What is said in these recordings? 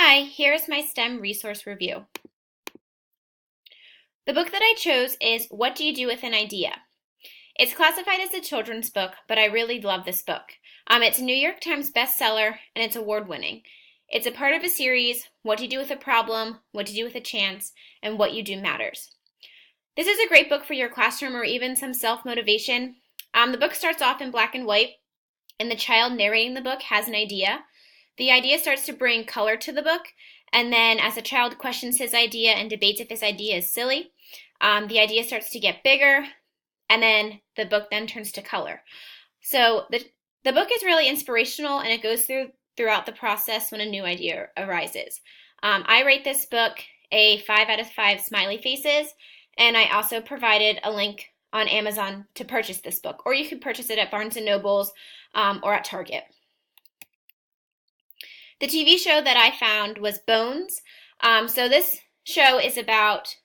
Hi, here's my STEM resource review. The book that I chose is What Do You Do with an Idea? It's classified as a children's book, but I really love this book. It's a New York Times bestseller and it's award-winning. It's a part of a series, What Do You Do with a Problem, What Do You Do with a Chance, and What You Do Matters. This is a great book for your classroom or even some self-motivation. The book starts off in black and white, and the child narrating the book has an idea. The idea starts to bring color to the book, and then as the child questions his idea and debates if his idea is silly, the idea starts to get bigger, and then the book then turns to color. So the book is really inspirational, and it goes throughout the process when a new idea arises. I rate this book a 5 out of 5 smiley faces, and I also provided a link on Amazon to purchase this book, or you could purchase it at Barnes & Nobles or at Target. The TV show that I found was Bones. So this show is about,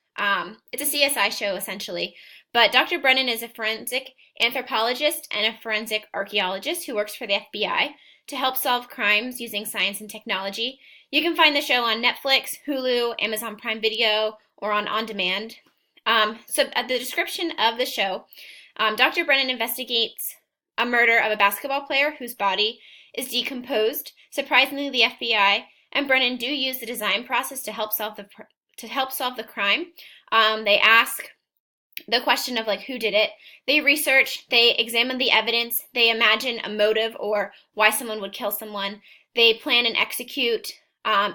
it's a CSI show essentially, but Dr. Brennan is a forensic anthropologist and a forensic archaeologist who works for the FBI to help solve crimes using science and technology. You can find the show on Netflix, Hulu, Amazon Prime Video, or on demand. So at the description of the show, Dr. Brennan investigates a murder of a basketball player whose body is decomposed. Surprisingly, the FBI and Brennan do use the design process to help solve the crime. They ask the question of who did it. They research, they examine the evidence, they imagine a motive or why someone would kill someone. They plan and execute,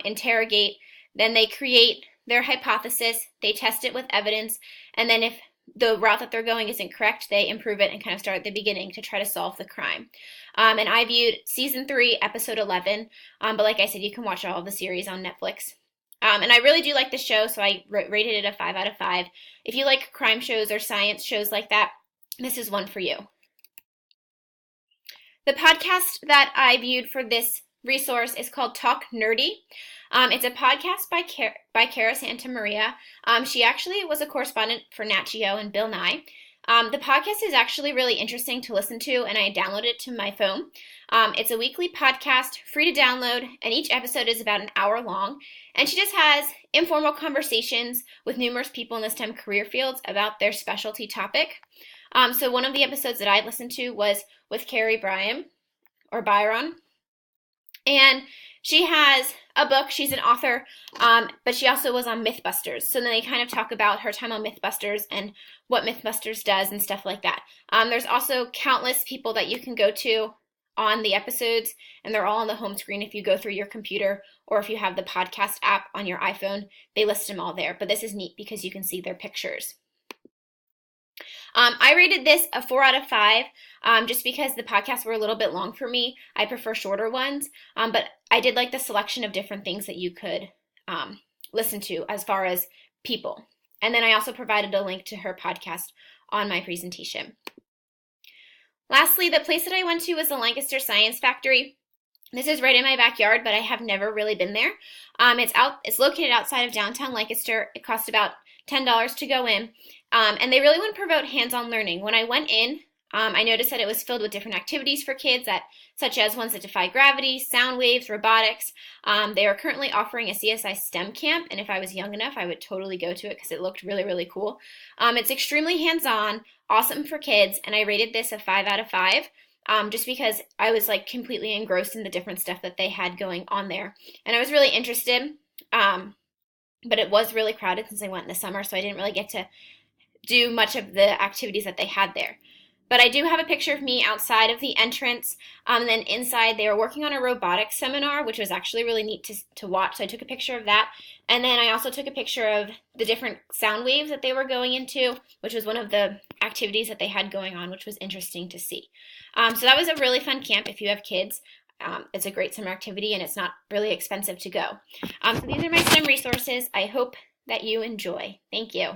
interrogate, then they create their hypothesis, they test it with evidence, and then if the route that they're going isn't correct, they improve it and kind of start at the beginning to try to solve the crime. And I viewed season 3, episode 11, but like I said, you can watch all of the series on Netflix. And I really do like the show, so I rated it a 5 out of 5. If you like crime shows or science shows like that, this is one for you. The podcast that I viewed for this resource is called Talk Nerdy. It's a podcast by Cara Santa Maria. She actually was a correspondent for Nat Geo and Bill Nye. The podcast is actually really interesting to listen to, and I downloaded it to my phone. It's a weekly podcast, free to download, and each episode is about an hour long. And she just has informal conversations with numerous people in the STEM career fields about their specialty topic. So one of the episodes that I listened to was with Carrie Byron, and she has a book. She's an author, but she also was on Mythbusters. So then they kind of talk about her time on Mythbusters and what Mythbusters does and stuff like that. There's also countless people that you can go to on the episodes, and they're all on the home screen if you go through your computer or if you have the podcast app on your iPhone. They list them all there, but this is neat because you can see their pictures. I rated this a 4 out of 5 just because the podcasts were a little bit long for me. I prefer shorter ones, but I did like the selection of different things that you could listen to as far as people. And then I also provided a link to her podcast on my presentation. Lastly, the place that I went to was the Lancaster Science Factory. This is right in my backyard, but I have never really been there. It's located outside of downtown Lancaster. It costs about $10 to go in. And they really want to promote hands-on learning. When I went in, I noticed that it was filled with different activities for kids, such as ones that defy gravity, sound waves, robotics. They are currently offering a CSI STEM camp, and if I was young enough, I would totally go to it because it looked really, really cool. It's extremely hands-on, awesome for kids, and I rated this a 5 out of 5. Just because I was completely engrossed in the different stuff that they had going on there. And I was really interested, but it was really crowded since I went in the summer, so I didn't really get to do much of the activities that they had there. But I do have a picture of me outside of the entrance, and then inside they were working on a robotics seminar, which was actually really neat to watch, so I took a picture of that. And then I also took a picture of the different sound waves that they were going into, which was one of the activities that they had going on, which was interesting to see. So that was a really fun camp if you have kids. It's a great summer activity, and it's not really expensive to go. So these are my STEM resources. I hope that you enjoy. Thank you.